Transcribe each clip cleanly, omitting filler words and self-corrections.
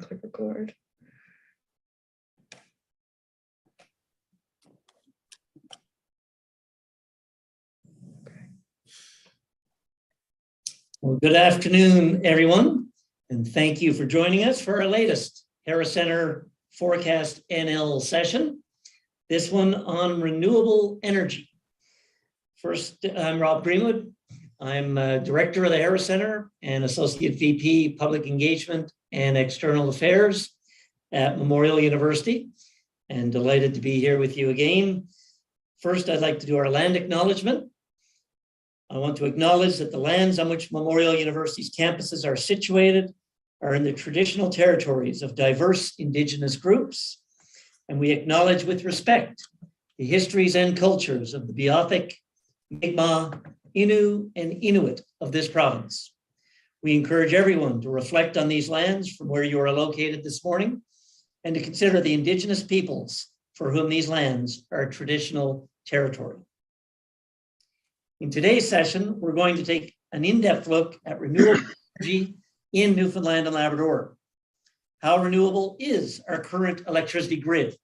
click record. Well, good afternoon, everyone, and thank you for joining us for our latest Harris Center ForecastNL session, this one on renewable energy. First, I'm Rob Greenwood. I'm Director of the Harris Center and Associate VP Public Engagement and External Affairs at Memorial University, and delighted to be here with you again. First, I'd like to do our land acknowledgement. I want to acknowledge that the lands on which Memorial University's campuses are situated are in the traditional territories of diverse Indigenous groups, and we acknowledge with respect the histories and cultures of the Beothuk, Mi'kmaq, Innu, and Inuit of this province. We encourage everyone to reflect on these lands from where you are located this morning and to consider the Indigenous peoples for whom these lands are traditional territory. In today's session, we're going to take an in-depth look at renewable energy in Newfoundland and Labrador. How renewable is our current electricity grid?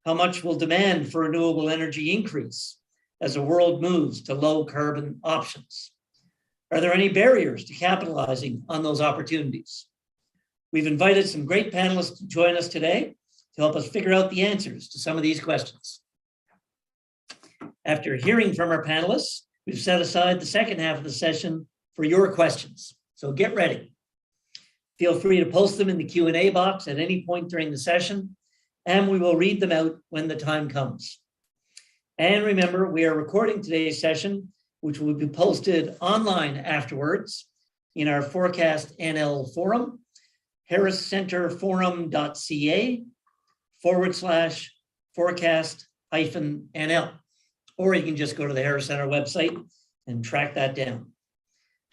How much will demand for renewable energy increase as the world moves to low carbon options? Are there any barriers to capitalizing on those opportunities? We've invited some great panelists to join us today to help us figure out the answers to some of these questions. After hearing from our panelists, we've set aside the second half of the session for your questions. So get ready. Feel free to post them in the Q&A box at any point during the session, and we will read them out when the time comes. And remember, we are recording today's session, which will be posted online afterwards in our ForecastNL forum, harriscenterforum.ca/forecast-NL. Or you can just go to the Harris Center website and track that down.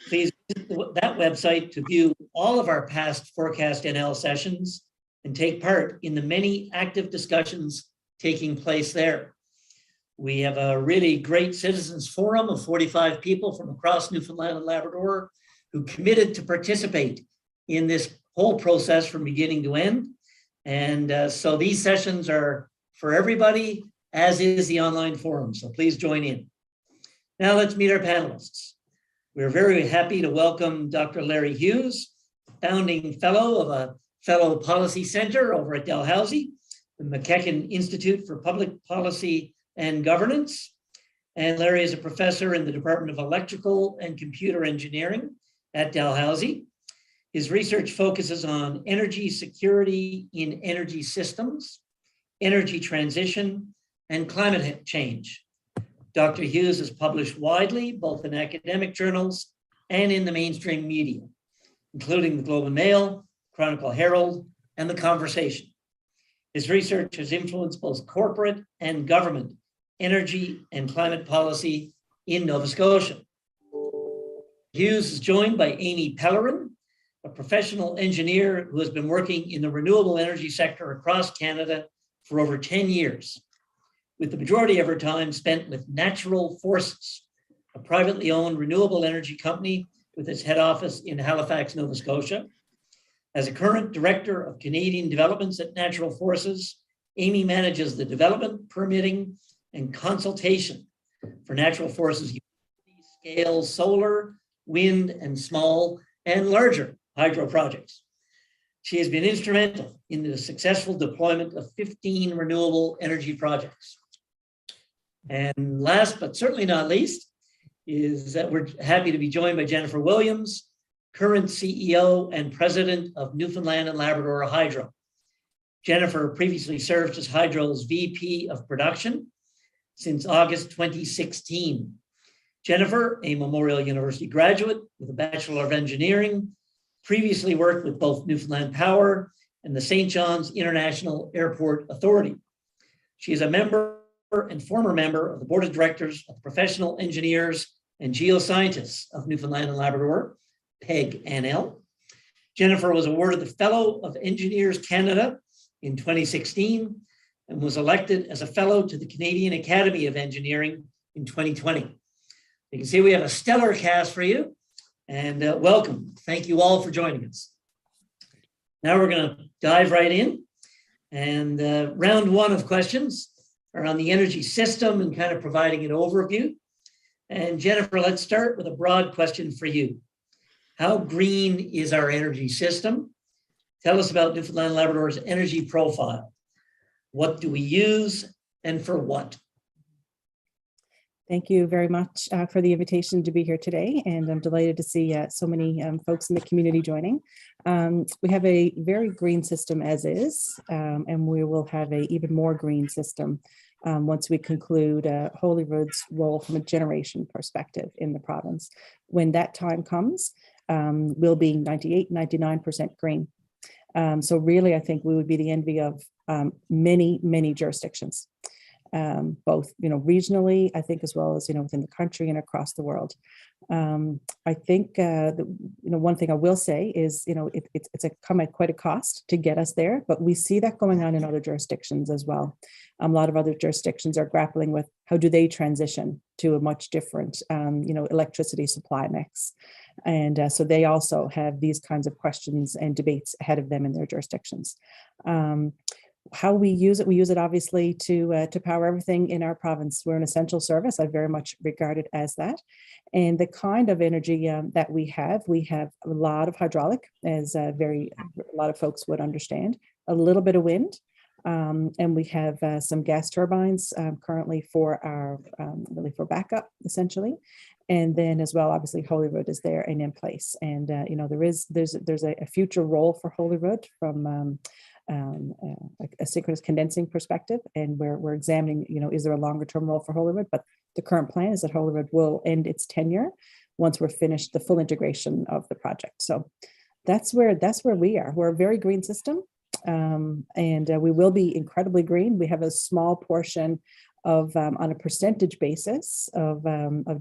Please visit that website to view all of our past ForecastNL sessions and take part in the many active discussions taking place there. We have a really great citizens forum of 45 people from across Newfoundland and Labrador who committed to participate in this whole process from beginning to end. And so these sessions are for everybody, as is the online forum, so please join in. Now let's meet our panelists. We're very happy to welcome Dr. Larry Hughes, founding fellow of a fellow policy center over at Dalhousie, the McKechnie Institute for Public Policy and Governance. And Larry is a professor in the Department of Electrical and Computer Engineering at Dalhousie. His research focuses on energy security in energy systems, energy transition, and climate change. Dr. Hughes has published widely, both in academic journals and in the mainstream media, including the Globe and Mail, Chronicle Herald, and The Conversation. His research has influenced both corporate and government energy and climate policy in Nova Scotia. Hughes is joined by Amy Pellerin, a professional engineer who has been working in the renewable energy sector across Canada for over 10 years, with the majority of her time spent with Natural Forces, a privately owned renewable energy company with its head office in Halifax, Nova Scotia. As a current director of Canadian developments at Natural Forces, Amy manages the development, permitting, and consultation for Natural Forces scale solar, wind, and small and larger hydro projects. She has been instrumental in the successful deployment of 15 renewable energy projects. And last but certainly not least is that we're happy to be joined by Jennifer Williams, current CEO and president of Newfoundland and Labrador Hydro. Jennifer previously served as Hydro's VP of production since August 2016. Jennifer, a Memorial University graduate with a Bachelor of Engineering, previously worked with both Newfoundland Power and the St. John's International Airport Authority. She is a member and former member of the Board of Directors of Professional Engineers and Geoscientists of Newfoundland and Labrador, PEG-NL. Jennifer was awarded the Fellow of Engineers Canada in 2016 and was elected as a Fellow to the Canadian Academy of Engineering in 2020. You can see we have a stellar cast for you, and welcome. Thank you all for joining us. Now we're going to dive right in. And round one of questions are on the energy system and kind of providing an overview. And Jennifer, let's start with a broad question for you. How green is our energy system? Tell us about Newfoundland and Labrador's energy profile. What do we use and for what? Thank you very much for the invitation to be here today, and I'm delighted to see so many folks in the community joining. We have a very green system as is, and we will have an even more green system once we conclude Holyrood's role from a generation perspective in the province. When that time comes, we'll be 98, 99% green. So really, I think we would be the envy of many, many jurisdictions. Both, regionally, I think, as well as, within the country and across the world. I think, one thing I will say is, it's come at quite a cost to get us there, but we see that going on in other jurisdictions as well. A lot of other jurisdictions are grappling with how do they transition to a much different, electricity supply mix. And so they also have these kinds of questions and debates ahead of them in their jurisdictions. How we use it obviously to power everything in our province. We're an essential service. I very much regard it as that. And the kind of energy that we have a lot of hydraulic, as a lot of folks would understand, a little bit of wind, and we have some gas turbines currently for our really for backup, essentially. And then as well, obviously, Holyrood is there and in place. And there's a future role for Holyrood from like a synchronous condensing perspective, and we're examining, is there a longer term role for Holyrood? But the current plan is that Holyrood will end its tenure once we're finished the full integration of the project. So that's where we are. We're a very green system, and we will be incredibly green. We have a small portion of on a percentage basis of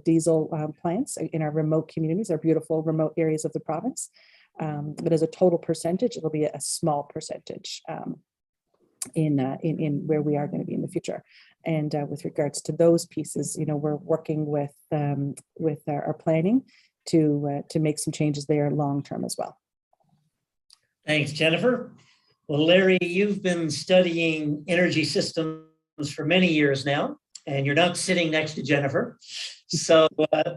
diesel plants in our remote communities, our beautiful remote areas of the province. But as a total percentage, it'll be a small percentage in where we are going to be in the future. And with regards to those pieces, we're working with our planning to make some changes there long term as well. Thanks, Jennifer. Well, Larry, you've been studying energy systems for many years now, and you're not sitting next to Jennifer. So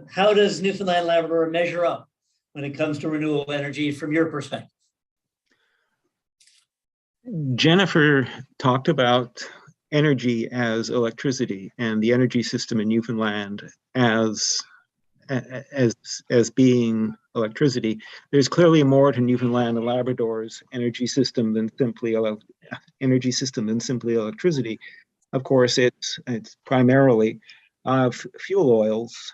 how does Newfoundland and Labrador measure up when it comes to renewable energy from your perspective? Jennifer talked about energy as electricity and the energy system in Newfoundland as being electricity. There's clearly more to Newfoundland and Labrador's energy system than simply electricity. Of course, it's primarily fuel oils.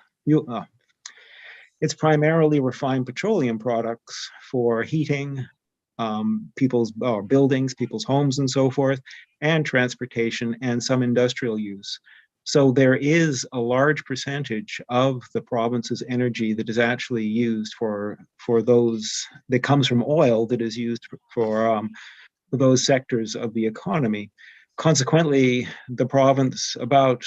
It's primarily refined petroleum products for heating people's buildings, people's homes, and so forth, and transportation and some industrial use. So there is a large percentage of the province's energy that is actually used for those that comes from oil that is used for those sectors of the economy. Consequently, the province, about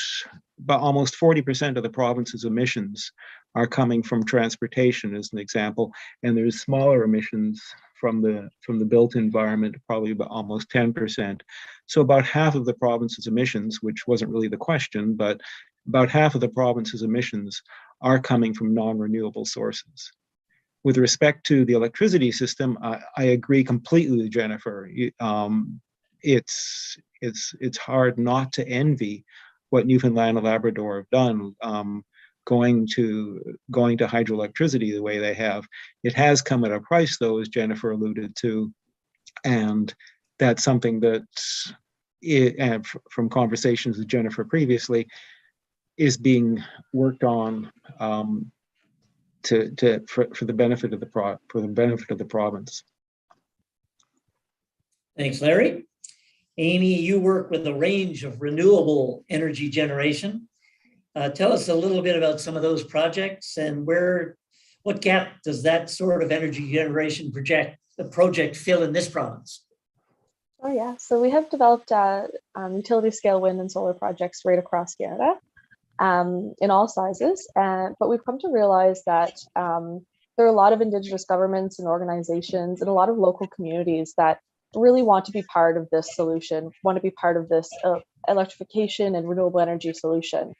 almost 40% of the province's emissions are coming from transportation, as an example, and there's smaller emissions from the built environment, probably about almost 10%. So about half of the province's emissions, which wasn't really the question, but about half of the province's emissions are coming from non-renewable sources. With respect to the electricity system, I agree completely with Jennifer. It's hard not to envy what Newfoundland and Labrador have done, going to hydroelectricity the way they have. It has come at a price, though, as Jennifer alluded to, and that's something that, and from conversations with Jennifer previously, is being worked on for the benefit of the province. Thanks, Larry. Amy, you work with a range of renewable energy generation. Tell us a little bit about some of those projects and what gap does that sort of energy generation project fill in this province? Oh yeah, so we have developed utility scale wind and solar projects right across Canada in all sizes, but we've come to realize that there are a lot of Indigenous governments and organizations and a lot of local communities that really want to be part of this solution, want to be part of this electrification and renewable energy solution.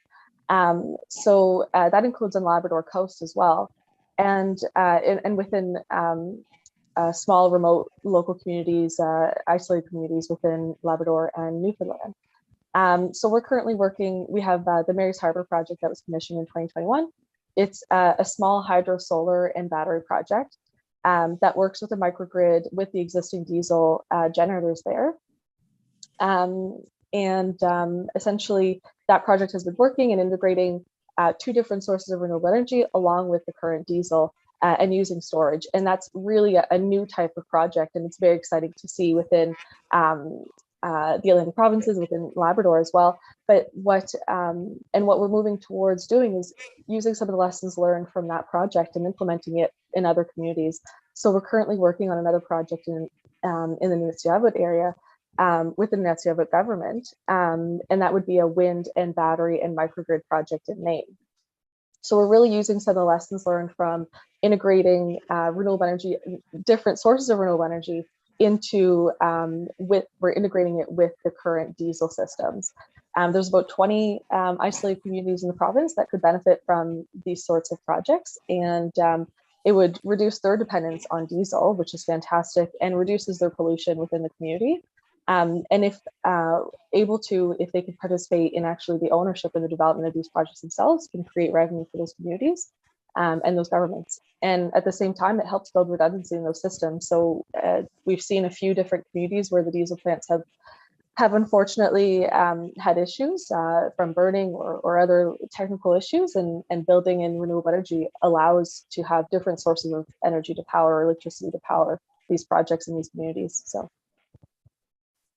So that includes on Labrador coast as well. And within small, remote, local communities, isolated communities within Labrador and Newfoundland. So we're currently working, we have the Mary's Harbour project that was commissioned in 2021. It's a small hydro, solar, and battery project that works with a microgrid with the existing diesel generators there. Essentially, that project has been working and integrating 2 different sources of renewable energy along with the current diesel and using storage. And that's really a new type of project. And it's very exciting to see within the Atlantic provinces, within Labrador as well. But what we're moving towards doing is using some of the lessons learned from that project and implementing it in other communities. So we're currently working on another project in the Nunavut area within the Nunavut government, and that would be a wind and battery and microgrid project in Maine. So we're really using some of the lessons learned from integrating renewable energy, different sources of renewable energy into we're integrating it with the current diesel systems. There's about 20 isolated communities in the province that could benefit from these sorts of projects, and it would reduce their dependence on diesel, which is fantastic, and reduces their pollution within the community. And if able to, if they can participate in actually the ownership and the development of these projects themselves, can create revenue for those communities and those governments. And at the same time, it helps build redundancy in those systems. So we've seen a few different communities where the diesel plants have unfortunately had issues from burning or other technical issues, and building in renewable energy allows to have different sources of energy to power, electricity to power these projects in these communities. So.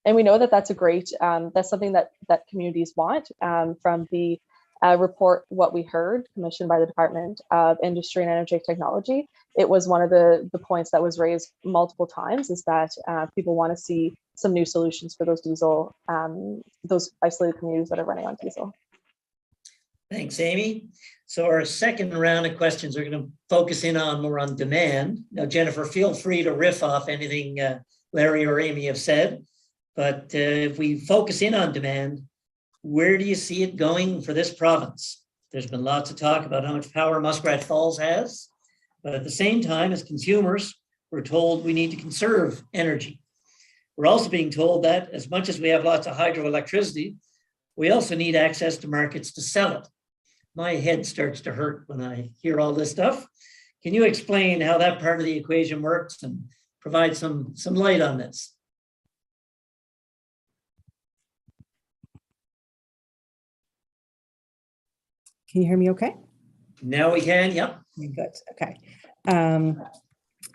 And we know that that's a great, that's something that communities want. From the report, What We Heard, commissioned by the Department of Industry and Energy Technology, it was one of the points that was raised multiple times, is that people want to see some new solutions for those diesel, those isolated communities that are running on diesel. Thanks, Amy. So our second round of questions are going to focus in on more on demand. Now, Jennifer, feel free to riff off anything Larry or Amy have said. But if we focus in on demand, where do you see it going for this province? There's been lots of talk about how much power Muskrat Falls has, but at the same time, as consumers, we're told we need to conserve energy. We're also being told that as much as we have lots of hydroelectricity, we also need access to markets to sell it. My head starts to hurt when I hear all this stuff. Can you explain how that part of the equation works and provide some light on this? Can you hear me okay? Now we can, yep. Good, okay.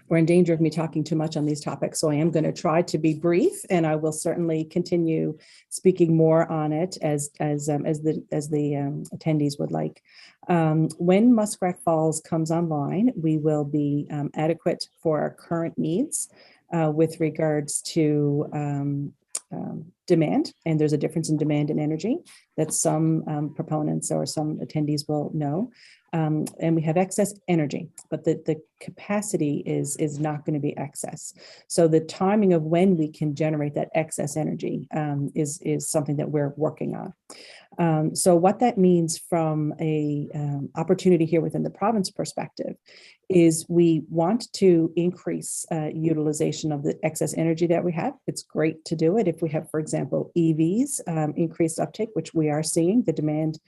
We're in danger of me talking too much on these topics, so I am going to try to be brief, and I will certainly continue speaking more on it as the attendees would like. When Muskrat Falls comes online, we will be adequate for our current needs with regards to demand, and there's a difference in demand and energy that some proponents or some attendees will know. And we have excess energy, but the capacity is not going to be excess. So the timing of when we can generate that excess energy is something that we're working on. So what that means from a opportunity here within the province perspective is we want to increase utilization of the excess energy that we have. It's great to do it if we have, for example, EVs, increased uptake, which we are seeing. The demand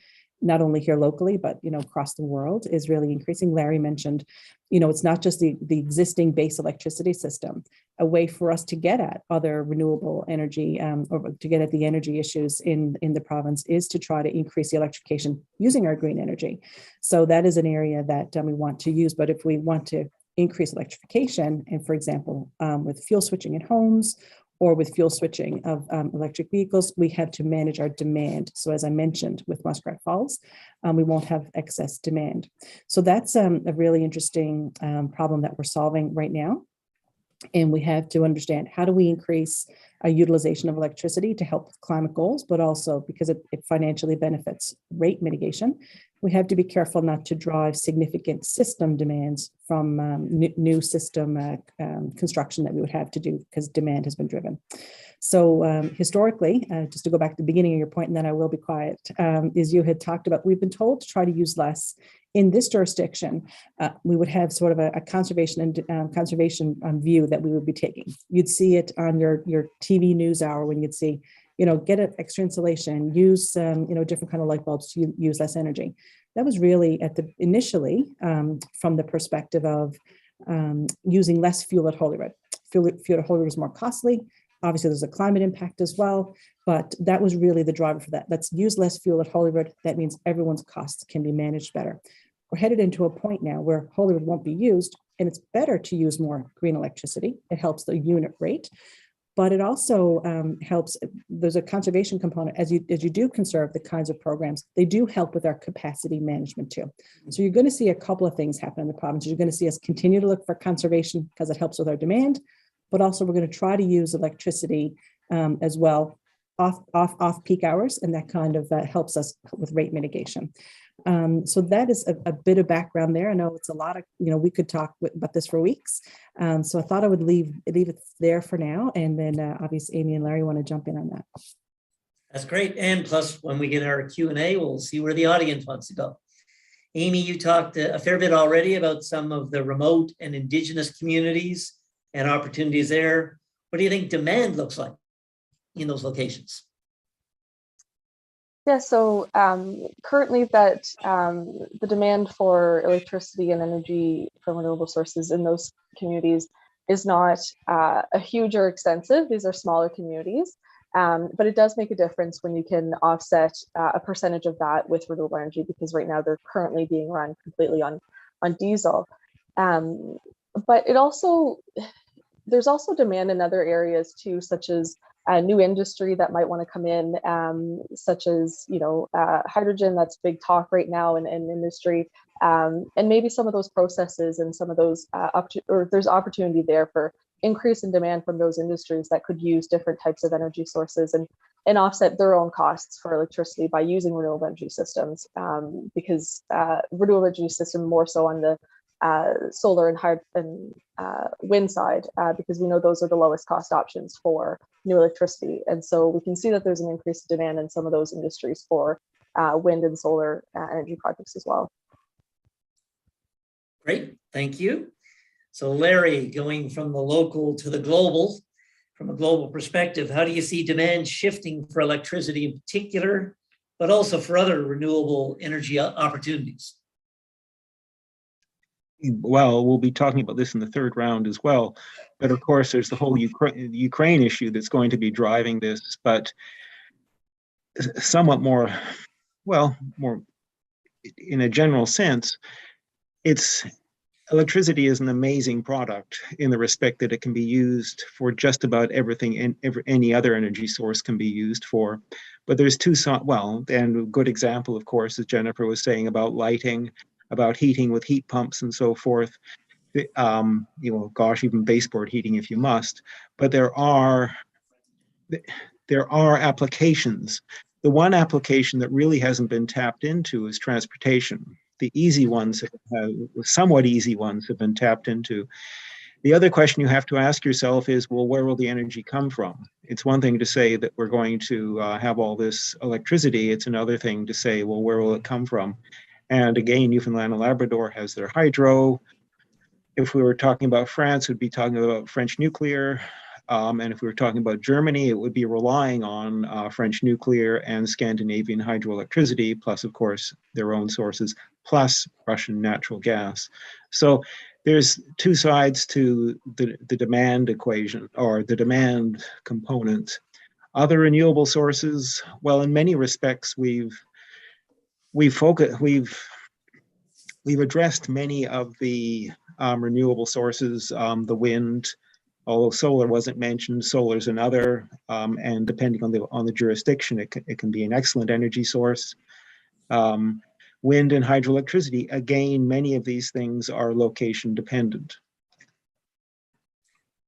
not only here locally, but across the world is really increasing. Larry mentioned, it's not just the existing base electricity system. A way for us to get at other renewable energy or to get at the energy issues in the province is to try to increase the electrification using our green energy. So that is an area that we want to use. But if we want to increase electrification, and for example, with fuel switching in homes, or with fuel switching of electric vehicles, we have to manage our demand. So as I mentioned, with Muskrat Falls, we won't have excess demand. So that's a really interesting problem that we're solving right now. And we have to understand, how do we increase utilization of electricity to help with climate goals, but also because it financially benefits rate mitigation. We have to be careful not to drive significant system demands from new system construction that we would have to do because demand has been driven. So historically, just to go back to the beginning of your point, and then I will be quiet, is you had talked about, we've been told to try to use less. In this jurisdiction, we would have sort of a conservation and conservation view that we would be taking. You'd see it on your TV news hour when you'd see, get an extra insulation, use different kind of light bulbs to use less energy. That was really initially from the perspective of using less fuel at Holyrood. Fuel at Holyrood is more costly. Obviously, there's a climate impact as well, but that was really the driver for that. Let's use less fuel at Holyrood. That means everyone's costs can be managed better. We're headed into a point now where Holyrood won't be used, and it's better to use more green electricity. It helps the unit rate, but it also helps. There's a conservation component. As you do conserve the kinds of programs, they do help with our capacity management too. So you're going to see a couple of things happen in the province. You're going to see us continue to look for conservation because it helps with our demand, but also we're going to try to use electricity as well off peak hours, and that kind of helps us with rate mitigation. So that is a bit of background there. I know it's a lot of, we could talk about this for weeks. So I thought I would leave it there for now. And then obviously Amy and Larry want to jump in on that. That's great. And plus when we get our Q&A, we'll see where the audience wants to go. Amy, you talked a fair bit already about some of the remote and Indigenous communities and opportunities there. What do you think demand looks like in those locations? Yeah, so currently that the demand for electricity and energy from renewable sources in those communities is not a huge or extensive. These are smaller communities, but it does make a difference when you can offset a percentage of that with renewable energy, because right now they're currently being run completely on diesel. But there's also demand in other areas too, such as new industry that might want to come in, such as hydrogen. That's big talk right now in industry, and maybe some of those processes and some of those there's opportunity there for increase in demand from those industries that could use different types of energy sources and offset their own costs for electricity by using renewable energy systems, because renewable energy system more so on the solar and wind side, because we know those are the lowest cost options for new electricity. And so we can see that there's an increased demand in some of those industries for wind and solar energy projects as well. Great, thank you. So Larry, going from the local to the global, from a global perspective, how do you see demand shifting for electricity in particular, but also for other renewable energy opportunities? Well, we'll be talking about this in the third round as well. But of course, there's the whole Ukraine issue that's going to be driving this, but somewhat more in a general sense, electricity is an amazing product in the respect that it can be used for just about everything and any other energy source can be used for. But there's and a good example, of course, as Jennifer was saying about lighting, about heating with heat pumps and so forth. Even baseboard heating if you must. But there are applications. The one application that really hasn't been tapped into is transportation. The easy ones, somewhat easy ones, have been tapped into. The other question you have to ask yourself is, well, where will the energy come from? It's one thing to say that we're going to have all this electricity. It's another thing to say, well, where will it come from? And again, Newfoundland and Labrador has their hydro. If we were talking about France, we'd be talking about French nuclear. And if we were talking about Germany, it would be relying on French nuclear and Scandinavian hydroelectricity, plus, of course, their own sources, plus Russian natural gas. So there's two sides to the demand equation, or the demand component. Other renewable sources, well, in many respects, we've addressed many of the renewable sources, the wind, although solar wasn't mentioned. Solar is another, and depending on the jurisdiction, it can be an excellent energy source. Wind and hydroelectricity, again, many of these things are location dependent.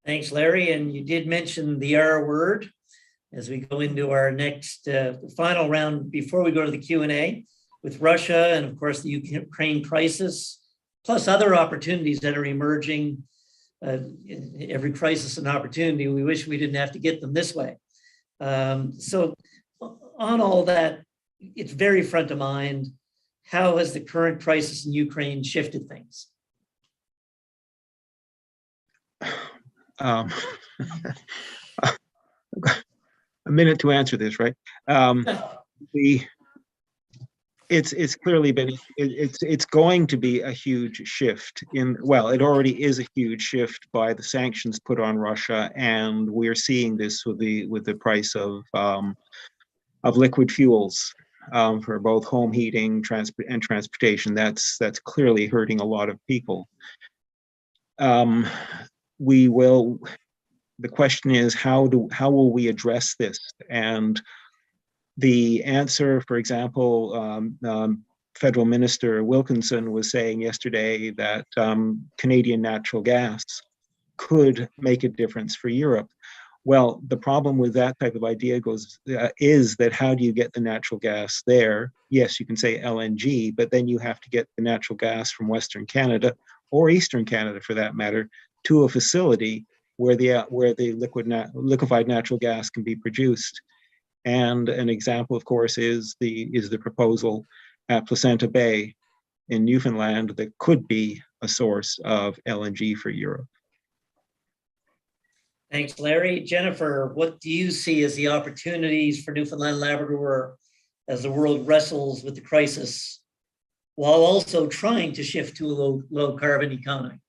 Thanks, Larry. And you did mention the R word as we go into our next final round before we go to the Q&A with Russia and, of course, the Ukraine crisis, plus other opportunities that are emerging. Every crisis and opportunity, we wish we didn't have to get them this way. So on all that, it's very front of mind. How has the current crisis in Ukraine shifted things? A minute to answer this, right? It's clearly been, it's going to be a huge shift in, well, it already is a huge shift by the sanctions put on Russia, and we're seeing this with the price of liquid fuels for both home heating, and transportation. That's clearly hurting a lot of people. The question is, how will we address this? And the answer, for example, Federal Minister Wilkinson was saying yesterday that Canadian natural gas could make a difference for Europe. Well, the problem with that type of idea is that how do you get the natural gas there? Yes, you can say LNG, but then you have to get the natural gas from Western Canada, or Eastern Canada for that matter, to a facility where the liquefied natural gas can be produced. And an example, of course, is the proposal at Placenta Bay in Newfoundland that could be a source of LNG for Europe. Thanks, Larry. Jennifer, what do you see as the opportunities for Newfoundland and Labrador as the world wrestles with the crisis, while also trying to shift to a low carbon economy?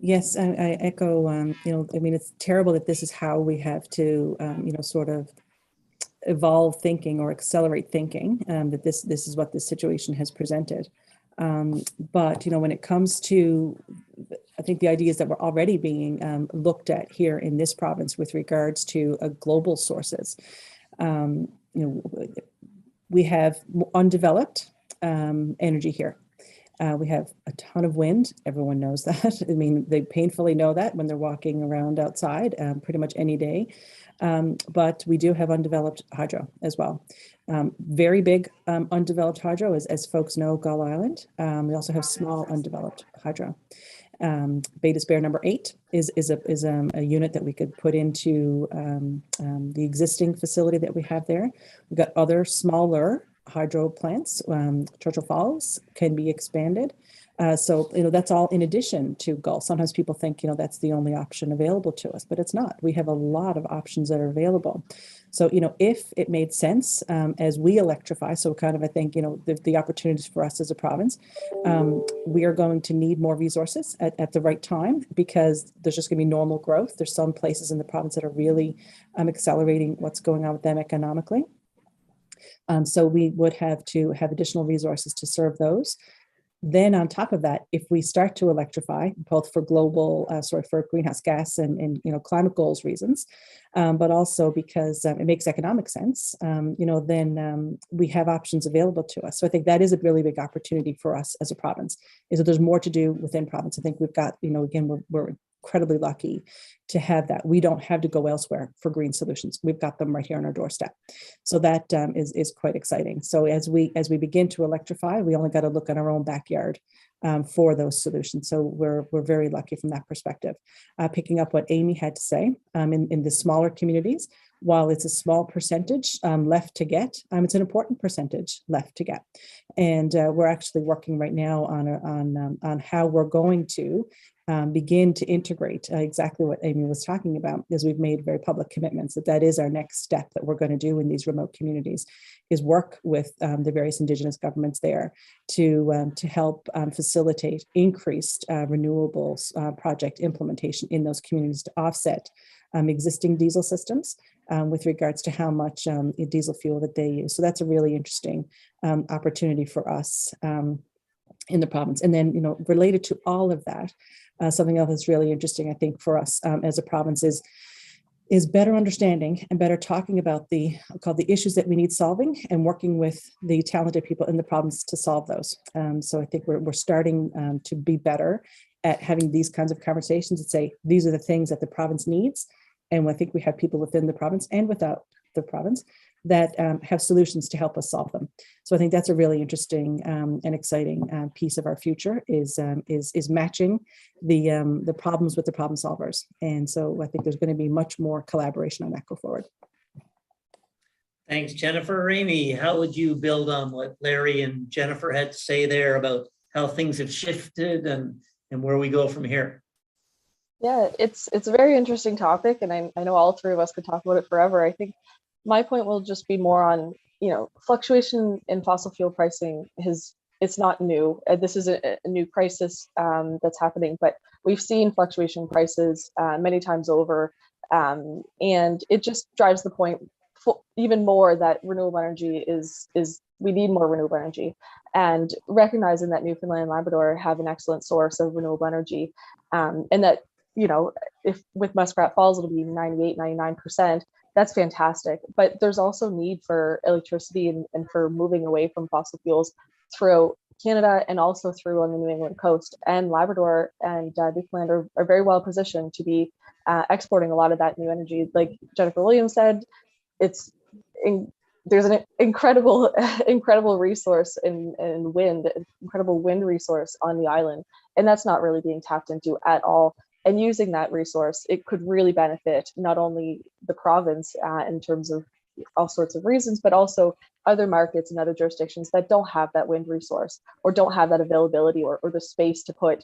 Yes, I echo, I mean, it's terrible that this is how we have to, sort of evolve thinking or accelerate thinking, that this is what this situation has presented. But, when it comes to, I think the ideas that were already being looked at here in this province with regards to global sources, we have undeveloped energy here. We have a ton of wind. Everyone knows that. I mean, they painfully know that when they're walking around outside pretty much any day. But we do have undeveloped hydro as well. Very big undeveloped hydro, as folks know, Gull Island. We also have small undeveloped hydro. Beta Bear number 8 is a unit that we could put into the existing facility that we have there. We've got other smaller hydro plants. Churchill Falls can be expanded. So, that's all in addition to Gull. Sometimes people think, that's the only option available to us, but it's not. We have a lot of options that are available. So, if it made sense as we electrify, so kind of, I think, the opportunities for us as a province, we are going to need more resources at the right time, because there's just going to be normal growth. There's some places in the province that are really accelerating what's going on with them economically. So we would have to have additional resources to serve those. Then on top of that, if we start to electrify, both for global, for greenhouse gas and climate goals reasons, but also because it makes economic sense, then we have options available to us. So I think that is a really big opportunity for us as a province, is that there's more to do within province. I think we've got, again, we're incredibly lucky to have that. We don't have to go elsewhere for green solutions. We've got them right here on our doorstep. So that is quite exciting. So as we begin to electrify, we only got to look at our own backyard for those solutions. So we're very lucky from that perspective. Picking up what Amy had to say, in the smaller communities, while it's a small percentage left to get, it's an important percentage left to get. And we're actually working right now on how we're going to begin to integrate exactly what Amy was talking about, as we've made very public commitments that is our next step that we're going to do in these remote communities, is work with the various Indigenous governments there to help facilitate increased renewables project implementation in those communities to offset existing diesel systems with regards to how much diesel fuel that they use. So that's a really interesting opportunity for us in the province. And then, related to all of that, something else that's really interesting, I think, for us as a province is better understanding and better talking about the issues that we need solving, and working with the talented people in the province to solve those. So I think we're starting to be better at having these kinds of conversations and say, these are the things that the province needs. And I think we have people within the province and without the province that have solutions to help us solve them. So I think that's a really interesting and exciting piece of our future is matching the problems with the problem solvers. And so I think there's going to be much more collaboration on that go forward. Thanks, Jennifer. Amy, how would you build on what Larry and Jennifer had to say there about how things have shifted and where we go from here? Yeah, it's a very interesting topic, and I know all three of us could talk about it forever. I think my point will just be more on, fluctuation in fossil fuel pricing it's not new. This is a new crisis that's happening, but we've seen fluctuation prices many times over, and it just drives the point even more that renewable energy is we need more renewable energy, and recognizing that Newfoundland and Labrador have an excellent source of renewable energy, and that if with Muskrat Falls it'll be 98-99%. That's fantastic, but there's also need for electricity and for moving away from fossil fuels throughout Canada and also through on the New England coast. And Labrador and Newfoundland are very well positioned to be exporting a lot of that new energy. Like Jennifer Williams said, there's an incredible resource in wind, incredible wind resource on the island, and that's not really being tapped into at all. And using that resource, it could really benefit not only the province in terms of all sorts of reasons, but also other markets and other jurisdictions that don't have that wind resource or don't have that availability or the space to put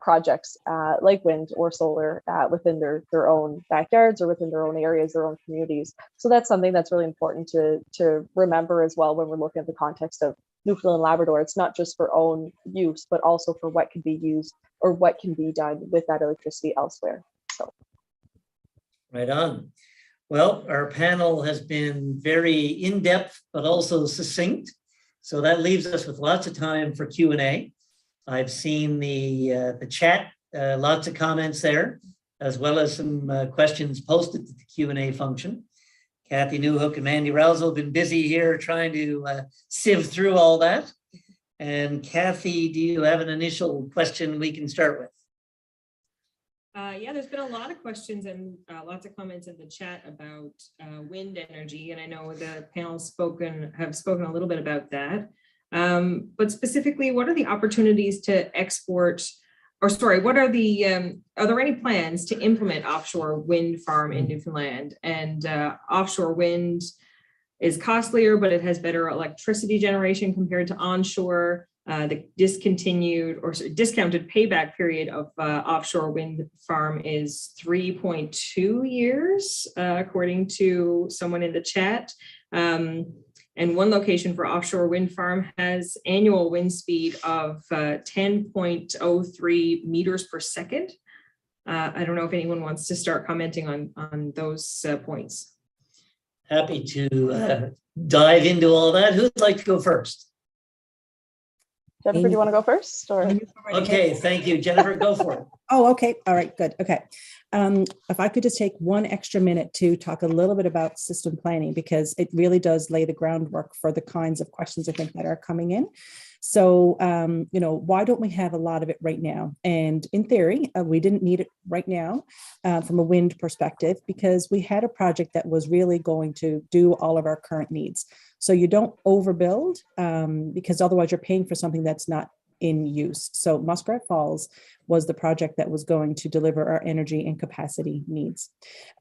projects like wind or solar within their own backyards or within their own areas, their own communities. So that's something that's really important to remember as well when we're looking at the context of Newfoundland and Labrador. It's not just for own use, but also for what can be used or what can be done with that electricity elsewhere. So, right on. Well, our panel has been very in-depth, but also succinct. So that leaves us with lots of time for Q&A. I've seen the chat, lots of comments there, as well as some questions posted to the Q&A function. Kathy Newhook and Mandy Rousel have been busy here trying to sieve through all that. And Kathy, do you have an initial question we can start with? Yeah, there's been a lot of questions and lots of comments in the chat about wind energy, and I know the panel have spoken a little bit about that. But specifically, what are the opportunities to export, or sorry, what are there any plans to implement offshore wind farm in Newfoundland? And offshore wind is costlier, but it has better electricity generation compared to onshore. The discounted payback period of offshore wind farm is 3.2 years, according to someone in the chat. And one location for offshore wind farm has annual wind speed of 10.03 meters per second. I don't know if anyone wants to start commenting on those points. Happy to dive into all that. Who'd like to go first? Jennifer, do you want to go first? Or? Okay, thank you. Jennifer, go for it. Oh, okay. All right, good. Okay. If I could just take one extra minute to talk a little bit about system planning, because it really does lay the groundwork for the kinds of questions I think that are coming in. So, why don't we have a lot of it right now? And in theory, we didn't need it right now from a wind perspective, because we had a project that was really going to do all of our current needs. So you don't overbuild because otherwise you're paying for something that's not in use. So Muskrat Falls was the project that was going to deliver our energy and capacity needs.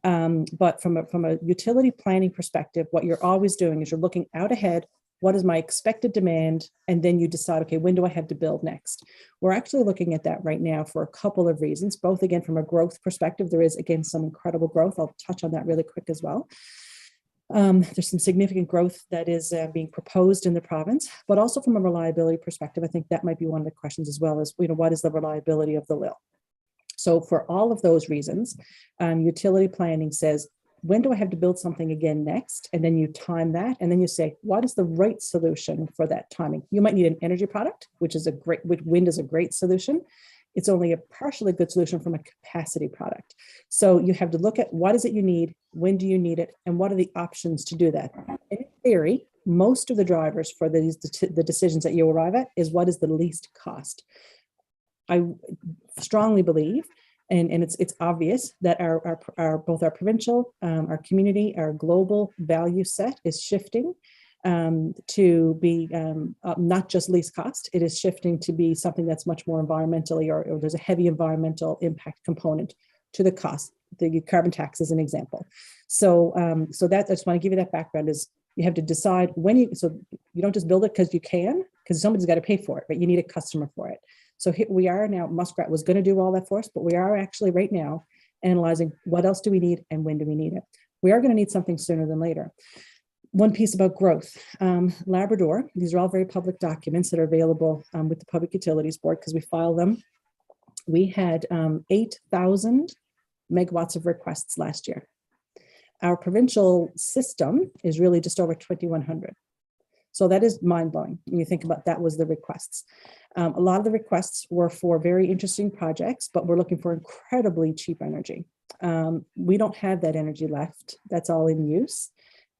But from a utility planning perspective, what you're always doing is you're looking out ahead. What is my expected demand? And then you decide, okay, when do I have to build next? We're actually looking at that right now for a couple of reasons, both again, from a growth perspective. There is, again, some incredible growth. I'll touch on that really quick as well. There's some significant growth that is being proposed in the province, but also from a reliability perspective, I think that might be one of the questions as well, as what is the reliability of the LIL? So for all of those reasons, utility planning says, when do I have to build something again next? And then you time that, and then you say, what is the right solution for that timing? You might need an energy product, which wind is a great solution. It's only a partially good solution from a capacity product. So you have to look at what is it you need, when do you need it, and what are the options to do that. In theory, most of the drivers for the decisions that you arrive at is what is the least cost. I strongly believe, and it's obvious that our both our provincial, our community, our global value set is shifting to be not just least cost. It is shifting to be something that's much more environmentally, or there's a heavy environmental impact component to the cost. The carbon tax is an example. So that I just want to give you that background is you have to decide when so you don't just build it because you can, because somebody's got to pay for it, but you need a customer for it. So here we are now. Muskrat was going to do all that for us, but we are actually right now analyzing what else do we need and when do we need it. We are going to need something sooner than later. One piece about growth, Labrador, these are all very public documents that are available with the Public Utilities Board because we file them. We had 8,000 megawatts of requests last year. Our provincial system is really just over 2,100. So that is mind-blowing when you think about that was the requests. A lot of the requests were for very interesting projects, but we're looking for incredibly cheap energy. We don't have that energy left. That's all in use.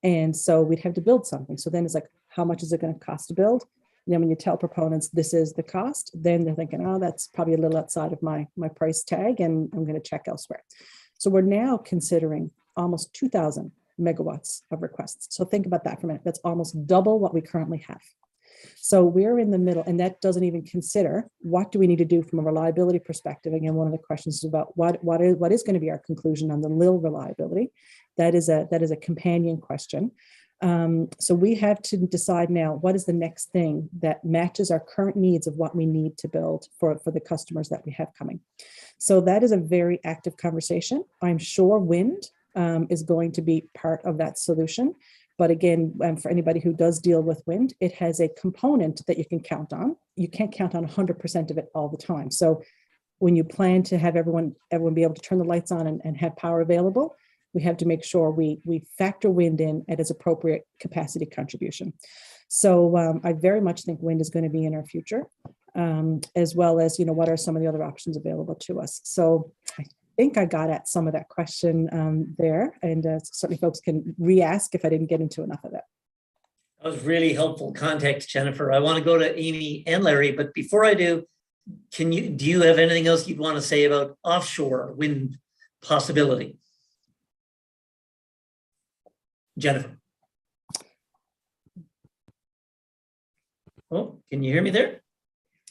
And so we'd have to build something. So then it's like, how much is it going to cost to build? And then when you tell proponents this is the cost, then they're thinking, oh, that's probably a little outside of my price tag, and I'm going to check elsewhere. So we're now considering almost 2,000 megawatts of requests. So think about that for a minute. That's almost double what we currently have. So we're in the middle, and that doesn't even consider what do we need to do from a reliability perspective. Again, one of the questions is about what is going to be our conclusion on the LIL reliability. That is a companion question. So we have to decide now what is the next thing that matches our current needs of what we need to build for the customers that we have coming. So that is a very active conversation. I'm sure wind is going to be part of that solution. But again, for anybody who does deal with wind, it has a component that you can count on. You can't count on 100% of it all the time. So when you plan to have everyone be able to turn the lights on and have power available, we have to make sure we factor wind in at its appropriate capacity contribution. So I very much think wind is going to be in our future, as well as, what are some of the other options available to us. So I think I got at some of that question there, and certainly folks can re-ask if I didn't get into enough of it. That was really helpful context, Jennifer. I want to go to Amy and Larry, but before I do you have anything else you'd want to say about offshore wind possibility? Jennifer. Oh, can you hear me there?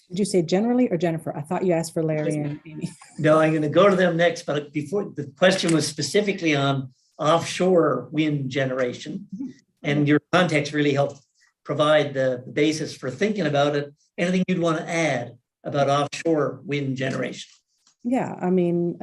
Did you say generally or Jennifer? I thought you asked for Larry and Amy. No, I'm going to go to them next, but before, the question was specifically on offshore wind generation, and your context really helped provide the basis for thinking about it. Anything you'd want to add about offshore wind generation? Yeah, I mean,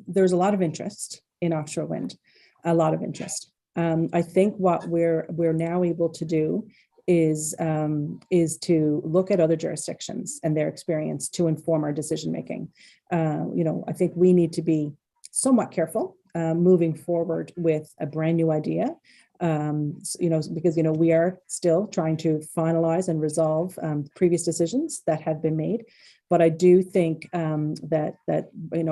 there's a lot of interest in offshore wind, a lot of interest. I think what we're now able to do is to look at other jurisdictions and their experience to inform our decision making. I think we need to be somewhat careful moving forward with a brand new idea, because we are still trying to finalize and resolve previous decisions that have been made. But I do think that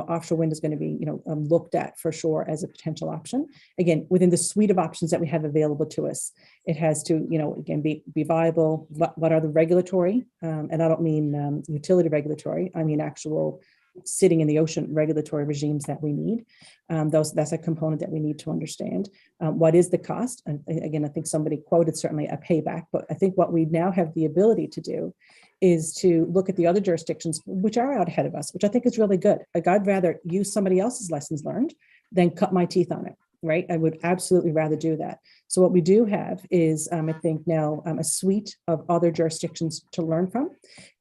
offshore wind is going to be looked at for sure as a potential option. Again, within the suite of options that we have available to us, it has to again be viable. What are the regulatory? And I don't mean utility regulatory. I mean actual sitting in the ocean regulatory regimes that we need. That's a component that we need to understand. What is the cost? And again, I think somebody quoted certainly a payback, but I think what we now have the ability to do is to look at the other jurisdictions which are out ahead of us, which I think is really good. Like, I'd rather use somebody else's lessons learned than cut my teeth on it, right? I would absolutely rather do that. So what we do have is, I think now, a suite of other jurisdictions to learn from,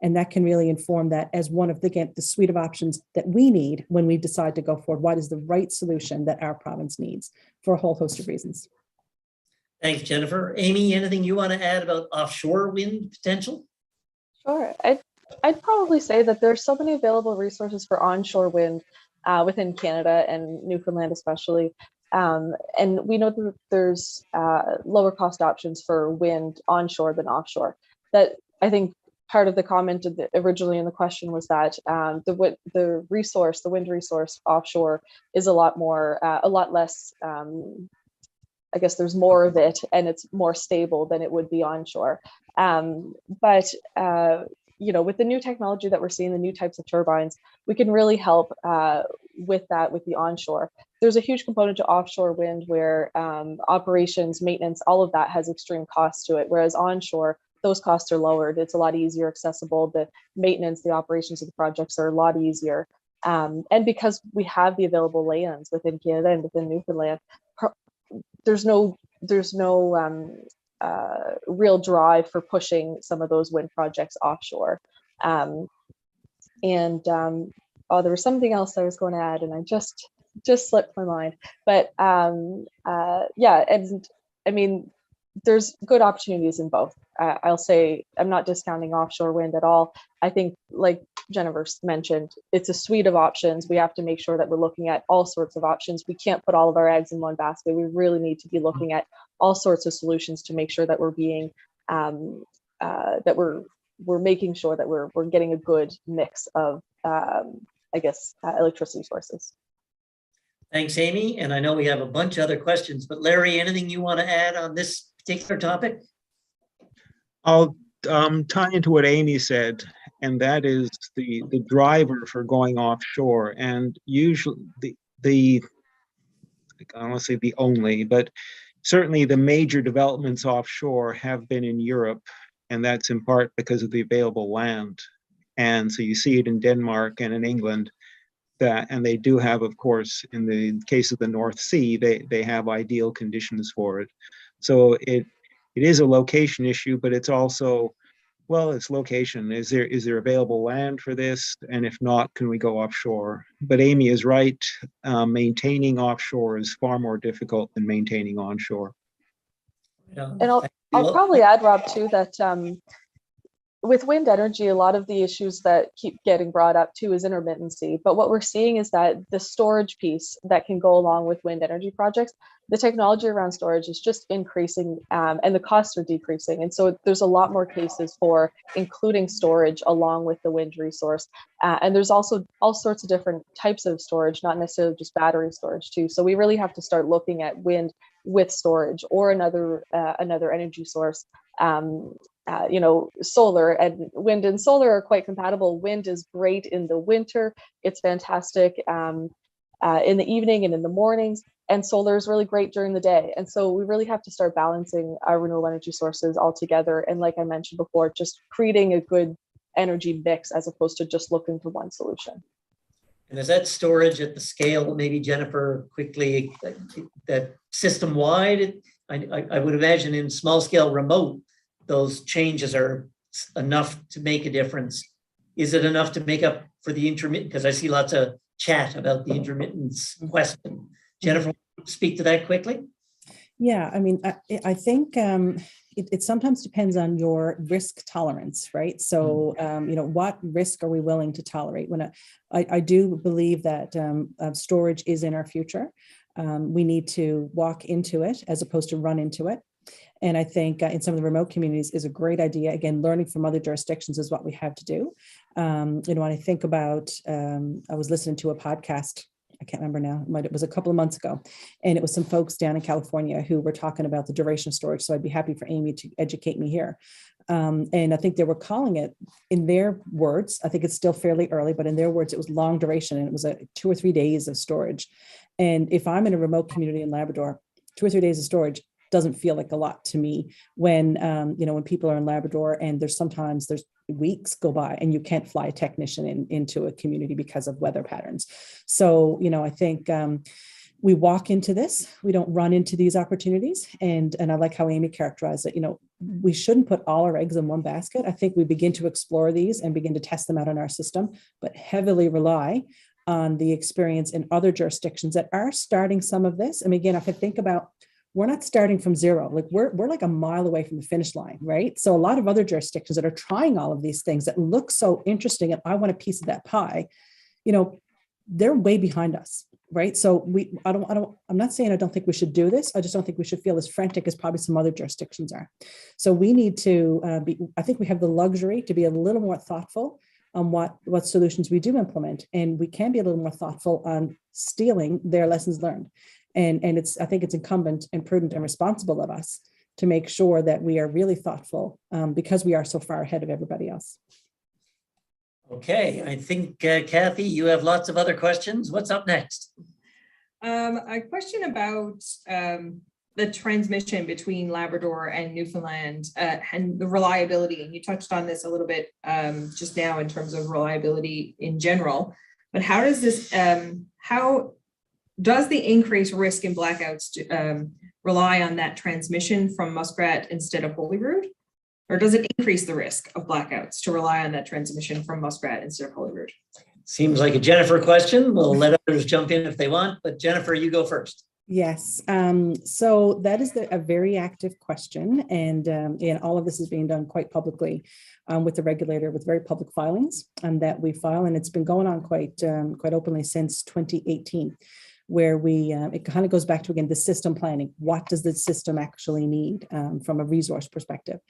and that can really inform that as one of the suite of options that we need when we decide to go forward. What is the right solution that our province needs for a whole host of reasons? Thanks, Jennifer. Amy, anything you want to add about offshore wind potential? Sure. I'd probably say that there's so many available resources for onshore wind within Canada and Newfoundland especially. And we know that there's lower cost options for wind onshore than offshore. That I think part of the comment originally in the question was that the wind resource offshore is a lot less. I guess there's more of it and it's more stable than it would be onshore. But with the new technology that we're seeing, the new types of turbines, we can really help with that, with the onshore. There's a huge component to offshore wind where operations, maintenance, all of that has extreme costs to it. Whereas onshore, those costs are lowered. It's a lot easier, accessible. The maintenance, the operations of the projects are a lot easier. And because we have the available lands within Canada and within Newfoundland, there's no real drive for pushing some of those wind projects offshore. Oh, there was something else I was going to add, and I just slipped my mind. But yeah, and I mean, there's good opportunities in both. I'll say I'm not discounting offshore wind at all. I think, like Jennifer mentioned, it's a suite of options. We have to make sure that we're looking at all sorts of options. We can't put all of our eggs in one basket. We really need to be looking at all sorts of solutions to make sure that we're being that we're making sure that we're getting a good mix of electricity sources. Thanks, Amy. And I know we have a bunch of other questions, but Larry, anything you want to add on this particular topic? I'll tie into what Amy said, and that is the driver for going offshore. And usually I don't want to say the only, but certainly the major developments offshore have been in Europe, and that's in part because of the available land. And so you see it in Denmark and in England. And they do have, of course, in the case of the North Sea, they have ideal conditions for it. So it is a location issue, but it's also, well, it's location. Is there available land for this? And if not, can we go offshore? But Amy is right. Maintaining offshore is far more difficult than maintaining onshore. And I'll probably add, Rob, too, that with wind energy, a lot of the issues that keep getting brought up too is intermittency. But what we're seeing is that the storage piece that can go along with wind energy projects, the technology around storage is just increasing, and the costs are decreasing. And so there's a lot more cases for including storage along with the wind resource. And there's also all sorts of different types of storage, not necessarily just battery storage too. So we really have to start looking at wind with storage or another energy source. Solar and wind and solar are quite compatible. Wind is great in the winter. It's fantastic in the evening and in the mornings. And solar is really great during the day. And so we really have to start balancing our renewable energy sources all together. And like I mentioned before, just creating a good energy mix as opposed to just looking for one solution. And is that storage at the scale, maybe Jennifer, quickly, that system wide? I would imagine in small scale remote, those changes are enough to make a difference. Is it enough to make up for the intermittent? Because I see lots of chat about the intermittence question. Jennifer, speak to that quickly. Yeah, I mean, I think it sometimes depends on your risk tolerance, right? So, what risk are we willing to tolerate? When I do believe that storage is in our future. We need to walk into it as opposed to run into it. And I think in some of the remote communities is a great idea. Again, learning from other jurisdictions is what we have to do. When I think about, I was listening to a podcast, I can't remember now, it was a couple of months ago, and it was some folks down in California who were talking about the duration of storage. So I'd be happy for Amy to educate me here. And I think they were calling it, in their words, I think it's still fairly early, but in their words, it was long duration, and it was 2 or 3 days of storage. And if I'm in a remote community in Labrador, 2 or 3 days of storage doesn't feel like a lot to me when, when people are in Labrador and there's weeks go by and you can't fly a technician into a community because of weather patterns. So, I think we walk into this, we don't run into these opportunities. And I like how Amy characterized it. We shouldn't put all our eggs in one basket. I think we begin to explore these and begin to test them out in our system, but heavily rely on the experience in other jurisdictions that are starting some of this. And again, if I think about, we're not starting from zero. Like we're like a mile away from the finish line, right? So a lot of other jurisdictions that are trying all of these things that look so interesting, and I want a piece of that pie, they're way behind us, right? So I'm not saying I don't think we should do this. I just don't think we should feel as frantic as probably some other jurisdictions are. So we need to I think we have the luxury to be a little more thoughtful on what solutions we do implement. And we can be a little more thoughtful on stealing their lessons learned. And I think it's incumbent and prudent and responsible of us to make sure that we are really thoughtful because we are so far ahead of everybody else. Okay, I think Kathy, you have lots of other questions. What's up next? A question about the transmission between Labrador and Newfoundland and the reliability. And you touched on this a little bit just now in terms of reliability in general. But how does this, how does the increased risk in blackouts rely on that transmission from Muskrat instead of Holyrood? Or does it increase the risk of blackouts to rely on that transmission from Muskrat instead of Holyrood? Seems like a Jennifer question. We'll let others jump in if they want, but Jennifer, you go first. Yes, so that is a very active question, and all of this is being done quite publicly with the regulator, with very public filings that we file, and it's been going on quite openly since 2018, where we it kind of goes back to, again, the system planning. What does the system actually need from a resource perspective?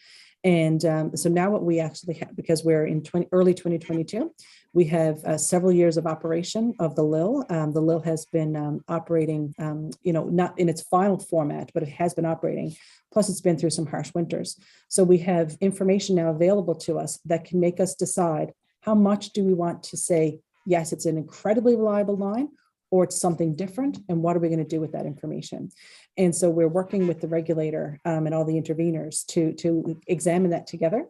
And so now what we actually have, because we're in early 2022, we have several years of operation of the LIL. The LIL has been operating, not in its final format, but it has been operating. Plus, it's been through some harsh winters. So we have information now available to us that can make us decide how much do we want to say, yes, it's an incredibly reliable line, or it's something different, and what are we going to do with that information? And so we're working with the regulator and all the interveners to examine that together.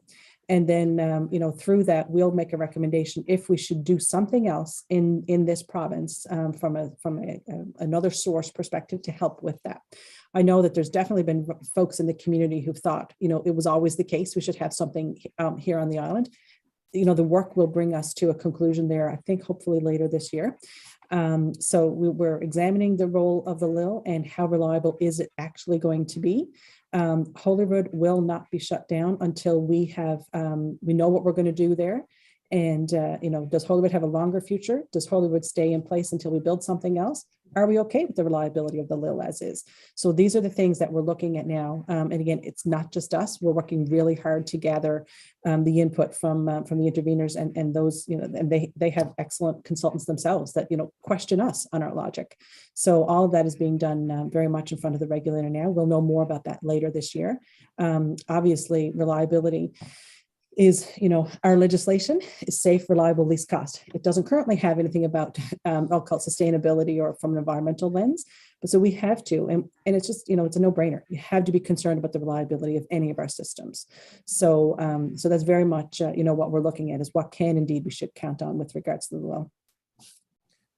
And then, through that, we'll make a recommendation if we should do something else in this province from another source perspective to help with that. I know that there's definitely been folks in the community who've thought, it was always the case, we should have something here on the island. The work will bring us to a conclusion there, I think, hopefully later this year. So we're examining the role of the LIL and how reliable is it actually going to be. Holyrood will not be shut down until we know what we're going to do there. And, does Holyrood have a longer future? Does Holyrood stay in place until we build something else? Are we okay with the reliability of the LIL as is? So these are the things that we're looking at now. And again, it's not just us. We're working really hard to gather the input from the interveners and those, and they have excellent consultants themselves that, question us on our logic. So all of that is being done very much in front of the regulator now. We'll know more about that later this year. Obviously, reliability is, our legislation is safe, reliable, least cost. It doesn't currently have anything about, I'll call it sustainability or from an environmental lens, but so we have to, and it's just, it's a no-brainer. You have to be concerned about the reliability of any of our systems. So, so that's very much, what we're looking at is what can indeed we should count on with regards to the LIL.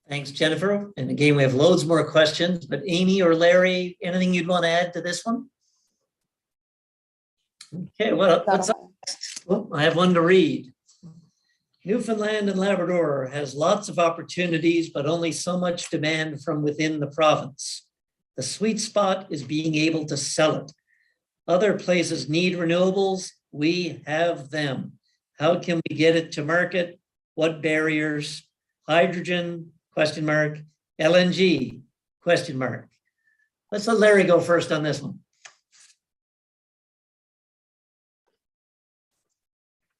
Thanks, Jennifer. And again, we have loads more questions, but Amy or Larry, anything you'd want to add to this one? Okay, what's up next? Well, I have one to read. Newfoundland and Labrador has lots of opportunities, but only so much demand from within the province. The sweet spot is being able to sell it. Other places need renewables. We have them. How can we get it to market? What barriers? Hydrogen? Question mark. LNG? Question mark. Let's let Larry go first on this one.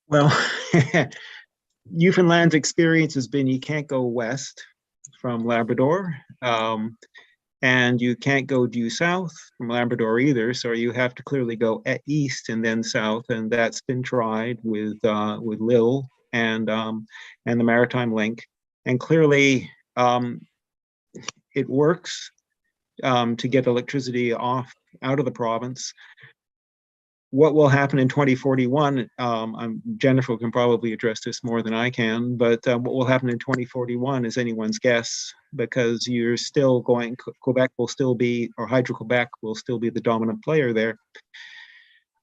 Well, Newfoundland's experience has been you can't go west from Labrador, and you can't go due south from Labrador either. So you have to clearly go east and then south, and that's been tried with LIL and the Maritime Link, and clearly it works to get electricity out of the province. What will happen in 2041, Jennifer can probably address this more than I can, but what will happen in 2041 is anyone's guess, because you're still going, Quebec will still be, or Hydro-Quebec will still be the dominant player there.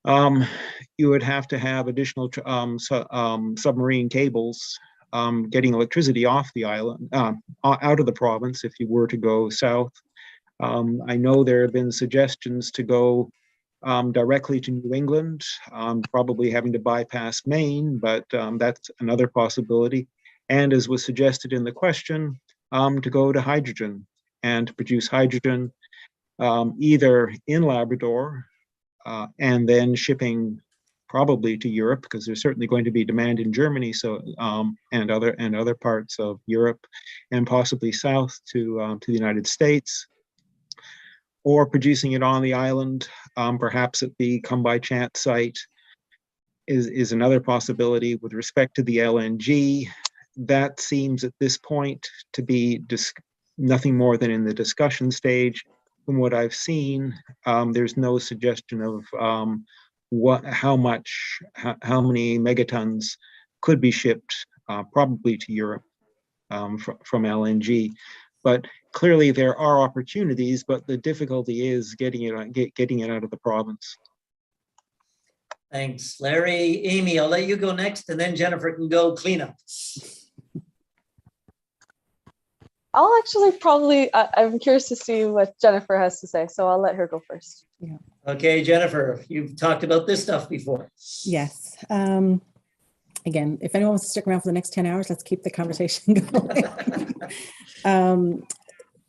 You would have to have additional submarine cables getting electricity off the island, out of the province if you were to go south. I know there have been suggestions to go directly to New England, probably having to bypass Maine, but that's another possibility. And as was suggested in the question, to go to hydrogen and to produce hydrogen either in Labrador and then shipping probably to Europe, because there's certainly going to be demand in Germany, so and other parts of Europe, and possibly south to the United States, or producing it on the island, perhaps at the come by chance site. is another possibility. With respect to the LNG, that seems at this point to be nothing more than in the discussion stage. From what I've seen, there's no suggestion of how many megatons could be shipped, probably to Europe from LNG. But clearly there are opportunities, but the difficulty is getting it out of the province. Thanks, Larry. Amy, I'll let you go next, and then Jennifer can go clean up. I'll actually probably, I'm curious to see what Jennifer has to say, so I'll let her go first. Yeah. Okay, Jennifer, you've talked about this stuff before. Yes. Again, if anyone wants to stick around for the next 10 hours, let's keep the conversation going.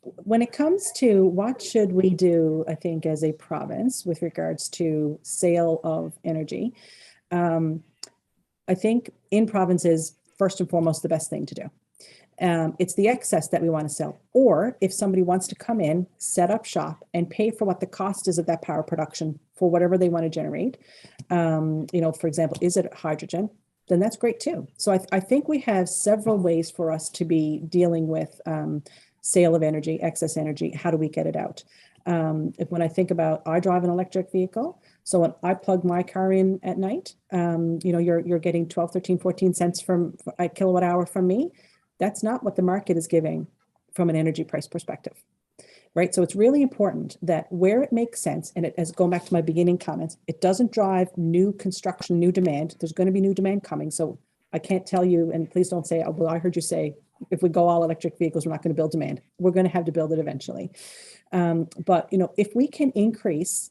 When it comes to what should we do, I think, as a province with regards to sale of energy, I think in provinces, first and foremost, the best thing to do. It's the excess that we want to sell. Or if somebody wants to come in, set up shop and pay for what the cost is of that power production for whatever they want to generate. For example, is it hydrogen? Then that's great too. So I think we have several ways for us to be dealing with sale of energy, excess energy. How do we get it out? When I think about, I drive an electric vehicle. So when I plug my car in at night, you're getting 12, 13, 14 cents from a kilowatt hour from me. That's not what the market is giving from an energy price perspective, right? So it's really important that where it makes sense, and as going back to my beginning comments, it doesn't drive new construction, new demand. There's going to be new demand coming. So I can't tell you, and please don't say, oh, well, I heard you say, if we go all electric vehicles, we're not going to build demand. We're going to have to build it eventually. But if we can increase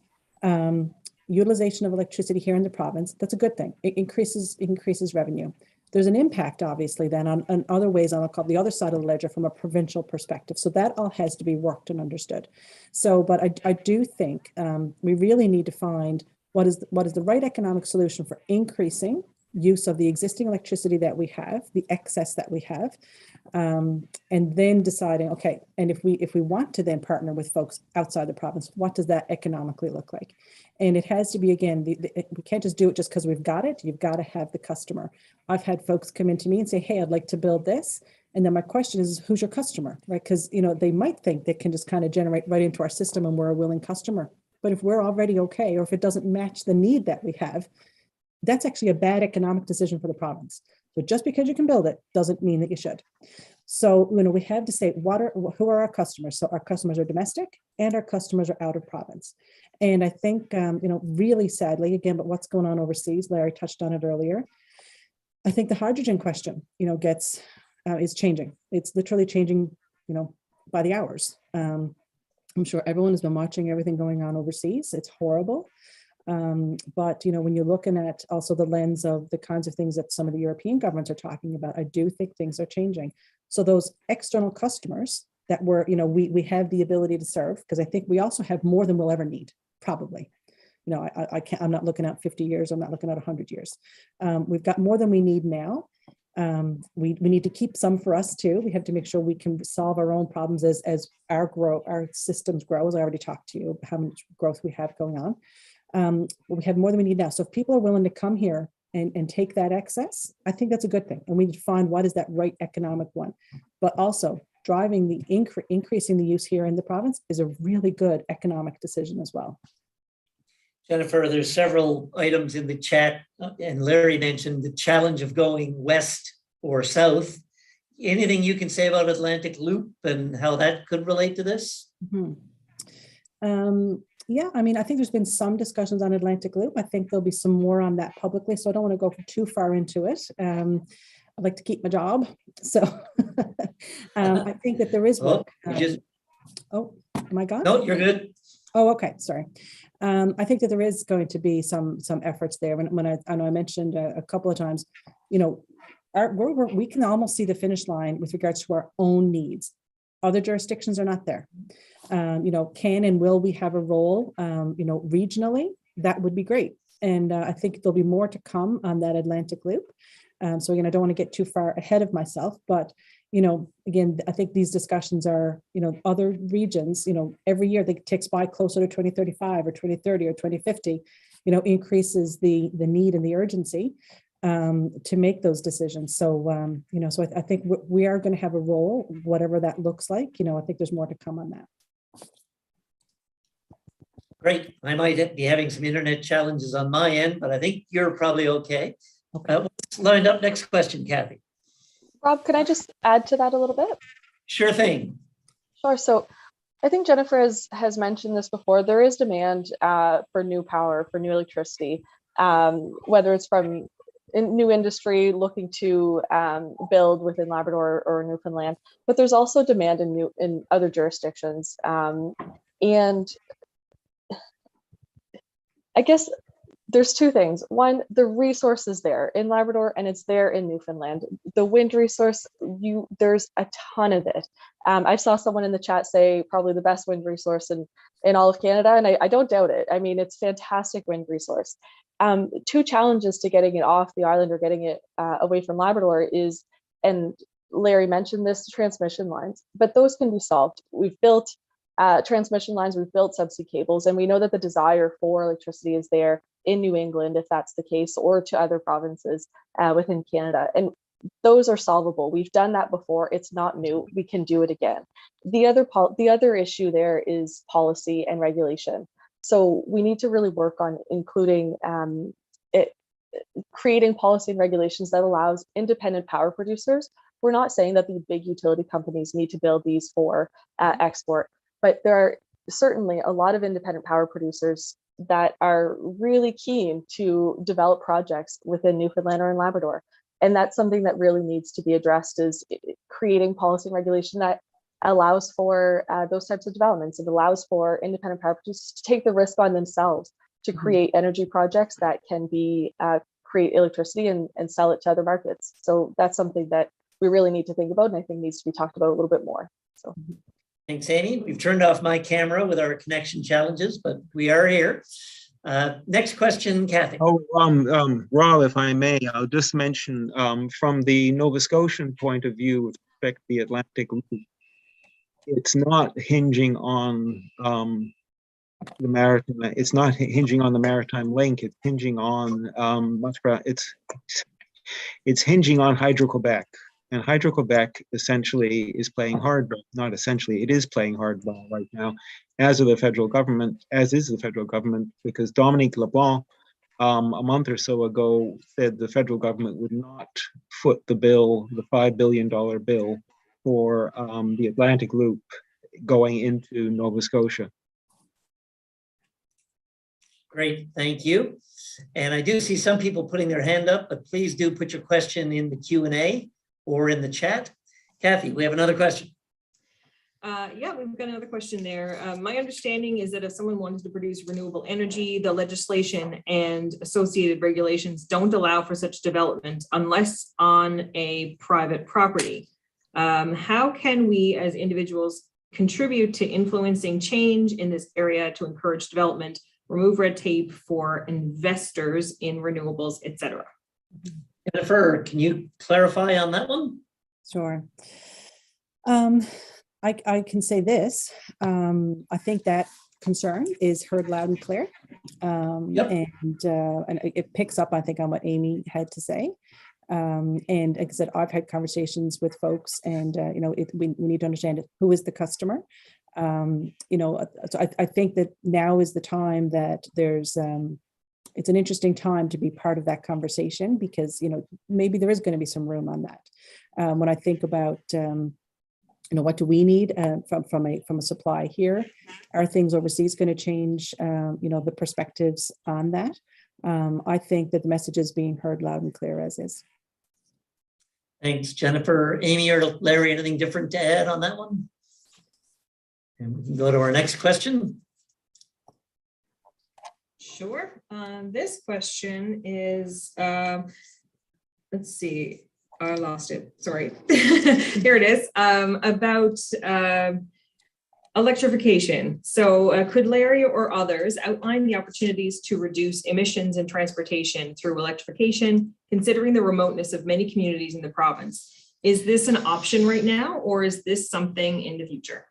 utilization of electricity here in the province, that's a good thing. It increases revenue. There's an impact, obviously, then on other ways, I'll call the other side of the ledger from a provincial perspective. So that all has to be worked and understood. So, but I do think we really need to find what is the right economic solution for increasing use of the existing electricity that we have, the excess that we have, and then deciding, okay, and if we want to then partner with folks outside the province, what does that economically look like? And it has to be, again, we can't just do it just because we've got it. You've got to have the customer. I've had folks come into me and say, hey, I'd like to build this. And then my question is, who's your customer, right? Because, they might think they can just kind of generate right into our system and we're a willing customer. But if we're already okay, or if it doesn't match the need that we have, that's actually a bad economic decision for the province. So just because you can build it doesn't mean that you should. So, we have to say, who are our customers? So our customers are domestic and our customers are out of province. And I think, really sadly, again, but what's going on overseas, Larry touched on it earlier. I think the hydrogen question, is changing. It's literally changing, by the hours. I'm sure everyone has been watching everything going on overseas. It's horrible. But, when you're looking at also the lens of the kinds of things that some of the European governments are talking about, I do think things are changing. So those external customers that we have the ability to serve, because I think we also have more than we'll ever need, probably. I'm not looking at 50 years. I'm not looking at 100 years. We've got more than we need now. We need to keep some for us too. We have to make sure we can solve our own problems as our systems grow, as I already talked to you, how much growth we have going on. But we have more than we need now. So if people are willing to come here and take that excess, I think that's a good thing. And we need to find what is that right economic one. But also driving the increasing the use here in the province is a really good economic decision as well. Jennifer, there's several items in the chat, and Larry mentioned the challenge of going west or south. Anything you can say about Atlantic Loop and how that could relate to this? Mm-hmm. Yeah, I think there's been some discussions on Atlantic Loop. I think there'll be some more on that publicly, so I don't want to go too far into it. I'd like to keep my job. So I think that there is work. Oh, am I gone? No, you're good. Oh, okay, sorry. I think that there is going to be some efforts there. When I know I mentioned a couple of times, we can almost see the finish line with regards to our own needs. Other jurisdictions are not there. Can and will we have a role, regionally? That would be great. And I think there'll be more to come on that Atlantic Loop. So again, I don't want to get too far ahead of myself, but, again, I think these discussions are, other regions, every year they ticks by closer to 2035 or 2030 or 2050. increases the need and the urgency to make those decisions. So, so I think we are going to have a role, whatever that looks like. I think there's more to come on that. Great. I might be having some internet challenges on my end, but I think you're probably okay. What's lined up next question, Kathy? Rob, can I just add to that a little bit? Sure thing. Sure. So I think Jennifer has mentioned this before. There is demand for new power, for new electricity, whether it's from new industry looking to build within Labrador or Newfoundland, but there's also demand in other jurisdictions. And I guess there's two things. One, the resource is there in Labrador and it's there in Newfoundland. The wind resource, there's a ton of it. I saw someone in the chat say probably the best wind resource in all of Canada, and I don't doubt it. I mean, it's fantastic wind resource. Two challenges to getting it off the island or getting it away from Labrador is, and Larry mentioned this, transmission lines, but those can be solved. We've built transmission lines, we've built subsea cables, and we know that the desire for electricity is there in New England, if that's the case, or to other provinces within Canada. And those are solvable. We've done that before. It's not new. We can do it again. The other issue there is policy and regulation. So we need to really work on including creating policy and regulations that allows independent power producers. We're not saying that the big utility companies need to build these for export, but there are certainly a lot of independent power producers that are really keen to develop projects within Newfoundland or in Labrador. And that's something that really needs to be addressed, is creating policy and regulation that allows for those types of developments. It allows for independent power producers to take the risk on themselves to create energy projects that can be create electricity and sell it to other markets. So that's something that we really need to think about, and I think needs to be talked about a little bit more. So. Thanks, Amy. We've turned off my camera with our connection challenges, but we are here. Next question, Kathy. Rob, if I may, I'll just mention from the Nova Scotian point of view with respect to the Atlantic Loop, it's not hinging on the maritime. It's not hinging on the maritime link. It's hinging on it's hinging on Hydro-Quebec. And Hydro-Quebec essentially is playing hardball. Not essentially, it is playing hardball right now, as is the federal government, because Dominique LeBlanc, a month or so ago, said the federal government would not foot the bill, the $5 billion bill for the Atlantic Loop going into Nova Scotia. Great, thank you. And I do see some people putting their hand up, but please do put your question in the Q&A or in the chat. Kathy, we have another question. Yeah, we've got another question there. My understanding is that if someone wanted to produce renewable energy, the legislation and associated regulations don't allow for such development unless on a private property. How can we as individuals contribute to influencing change in this area to encourage development, remove red tape for investors in renewables, et cetera? Jennifer, can you clarify on that one? Sure. I can say this. I think that concern is heard loud and clear. And it picks up, I think, on what Amy had to say. And like I said, I've had conversations with folks, and we need to understand who is the customer. So I think that now is the time that there's it's an interesting time to be part of that conversation, because maybe there is going to be some room on that. When I think about what do we need from a supply here? Are things overseas going to change the perspectives on that? I think that the message is being heard loud and clear as is. Thanks, Jennifer. Amy or Larry, anything different to add on that one? And we can go to our next question. Sure. This question is, let's see, I lost it. Sorry. Here it is, about electrification. So could Larry or others outline the opportunities to reduce emissions in transportation through electrification, considering the remoteness of many communities in the province? Is this an option right now, or is this something in the future?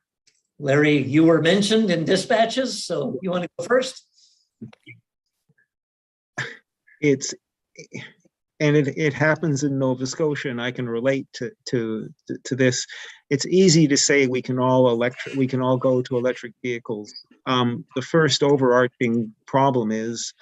Larry, you were mentioned in dispatches, so you want to go first? it's and it happens in Nova Scotia, and I can relate to this. It's easy to say we can all go to electric vehicles. The first overarching problem is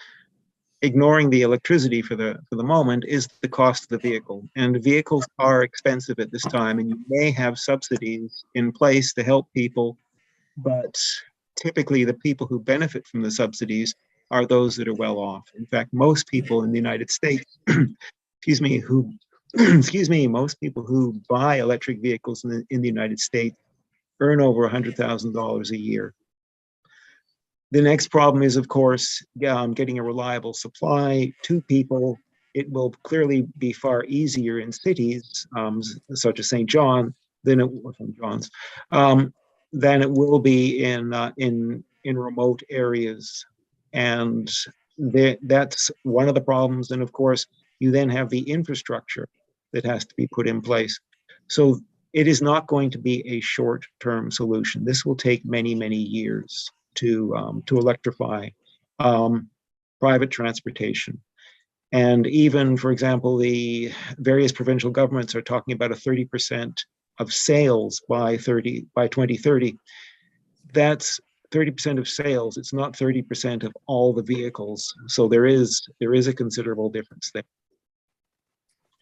ignoring the electricity for the moment is the cost of the vehicle, and vehicles are expensive at this time, and you may have subsidies in place to help people, but typically the people who benefit from the subsidies are those that are well off. In fact, most people in the United States, excuse me, most people who buy electric vehicles in the United States earn over $100,000 a year. The next problem is, of course, getting a reliable supply to people. It will clearly be far easier in cities, such as St. John, than it will be in remote areas, and that's one of the problems. And of course, you then have the infrastructure that has to be put in place. So it is not going to be a short-term solution. This will take many, many years to electrify private transportation. And even, for example, the various provincial governments are talking about a 30% of sales by 2030. That's 30% of sales. It's not 30% of all the vehicles. So there is a considerable difference there.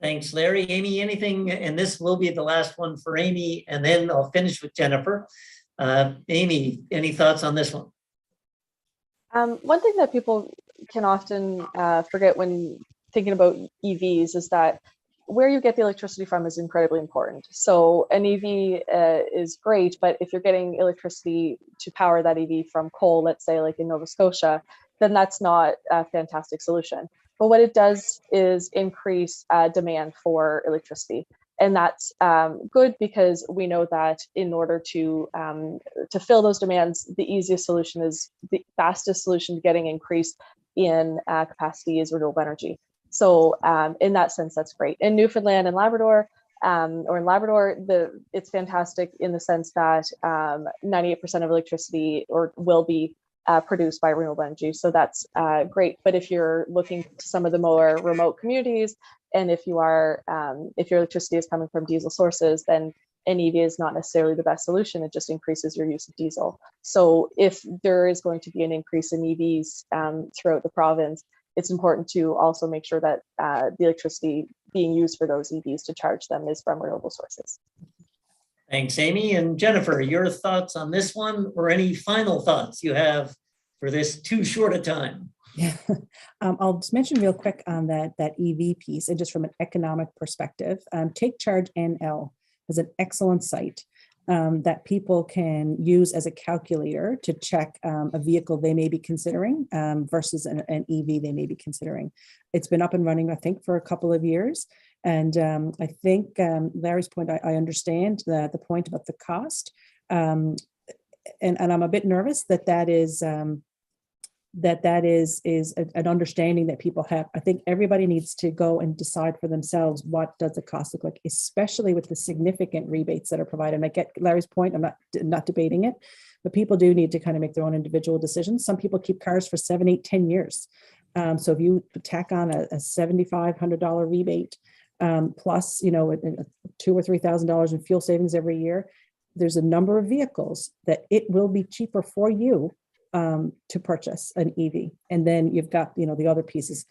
Thanks, Larry. Amy, anything, and this will be the last one for Amy, and then I'll finish with Jennifer. Amy, any thoughts on this one? One thing that people can often forget when thinking about EVs is that where you get the electricity from is incredibly important. So an EV is great, but if you're getting electricity to power that EV from coal, let's say like in Nova Scotia, then that's not a fantastic solution. But what it does is increase demand for electricity. And that's good because we know that in order to fill those demands, the easiest solution is the fastest solution to getting increase in capacity is renewable energy. So in that sense, that's great. In Newfoundland and Labrador, or in Labrador, it's fantastic in the sense that 98% of electricity will be produced by renewable energy. So that's great. But if you're looking to some of the more remote communities, and if your electricity is coming from diesel sources, then an EV is not necessarily the best solution. It just increases your use of diesel. So if there is going to be an increase in EVs throughout the province, it's important to also make sure that the electricity being used for those EVs to charge them is from renewable sources. Thanks, Amy. And Jennifer, your thoughts on this one, or any final thoughts you have for this too short a time? Yeah, I'll just mention real quick on that EV piece, and just from an economic perspective, Take Charge NL is an excellent site that people can use as a calculator to check a vehicle they may be considering versus an EV they may be considering. It's been up and running, I think, for a couple of years. And I think Larry's point, I understand the point about the cost. And I'm a bit nervous that is an understanding that people have. I think everybody needs to go and decide for themselves, what does the cost look like, especially with the significant rebates that are provided. And I get Larry's point, I'm not debating it, but people do need to kind of make their own individual decisions. Some people keep cars for 7, 8, 10 years. So if you tack on a $7,500 rebate, plus, $2,000 or $3,000 in fuel savings every year, there's a number of vehicles that it will be cheaper for you to purchase an EV. And then you've got, the other pieces.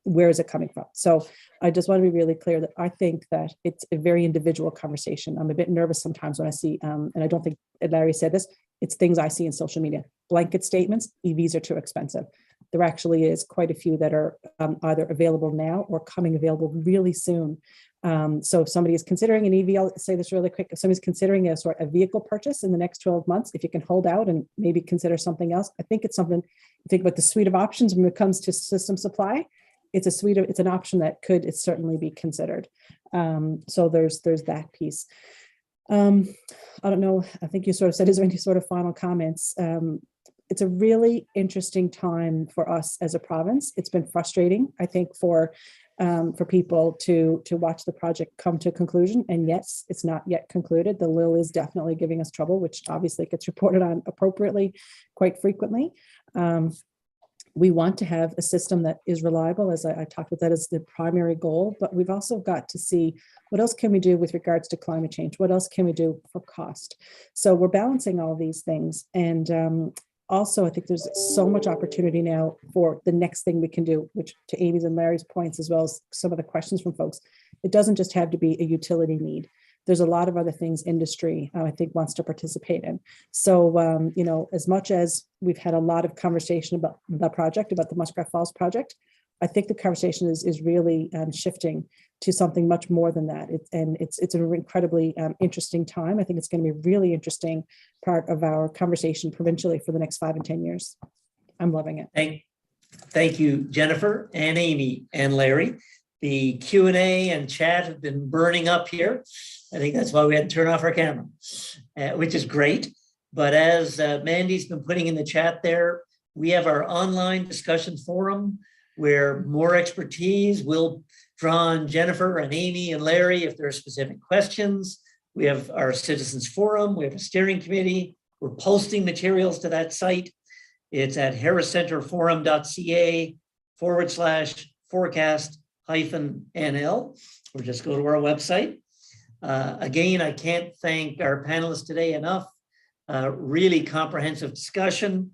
Where is it coming from? So I just want to be really clear that I think that it's a very individual conversation. I'm a bit nervous sometimes when I see, and I don't think Larry said this, it's things I see in social media. Blanket statements, EVs are too expensive. There actually is quite a few that are either available now or coming available really soon. So if somebody is considering an EV, I'll say this really quick, if somebody's considering a vehicle purchase in the next 12 months, if you can hold out and maybe consider something else, I think it's something, think about the suite of options when it comes to system supply. It's an option that could certainly be considered. So there's that piece. I don't know, I think you sort of said, is there any sort of final comments? It's a really interesting time for us as a province. It's been frustrating, I think, for people to watch the project come to a conclusion. And yes, it's not yet concluded. The LIL is definitely giving us trouble, which obviously gets reported on appropriately quite frequently. We want to have a system that is reliable, as I talked about that as the primary goal, but we've also got to see what else can we do with regards to climate change? What else can we do for cost? So we're balancing all these things. And also, I think there's so much opportunity now for the next thing we can do, which to Amy's and Larry's points, as well as some of the questions from folks, it doesn't just have to be a utility need. There's a lot of other things industry, I think, wants to participate in. So, you know, as much as we've had a lot of conversation about the project, about the Muskrat Falls project, I think the conversation is really shifting to something much more than that. It's an incredibly interesting time. I think it's going to be a really interesting part of our conversation provincially for the next 5 and 10 years. I'm loving it. Thank you, Jennifer and Amy and Larry. The Q&A and chat have been burning up here. I think that's why we had to turn off our camera, which is great. But as Mandy's been putting in the chat there, we have our online discussion forum where more expertise will draw on Jennifer and Amy and Larry if there are specific questions. We have our citizens forum. We have a steering committee. We're posting materials to that site. It's at harriscenterforum.ca/forecast-NL, or just go to our website. Again, I can't thank our panelists today enough. Really comprehensive discussion.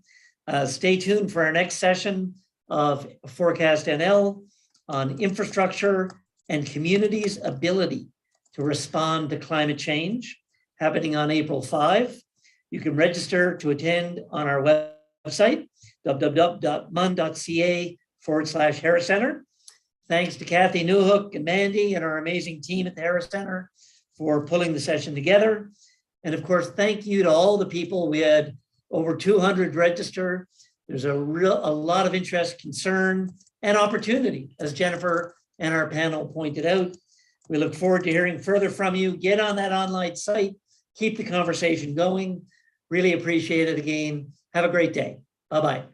Stay tuned for our next session of ForecastNL on infrastructure and communities' ability to respond to climate change, happening on April 5. You can register to attend on our website, www.mun.ca/Harris Center. Thanks to Kathy Newhook and Mandy and our amazing team at the Harris Center for pulling the session together. And of course, thank you to all the people. We had over 200 register. There's a lot of interest, concern, and opportunity, as Jennifer and our panel pointed out. We look forward to hearing further from you. Get on that online site. Keep the conversation going. Really appreciate it again. Have a great day. Bye-bye.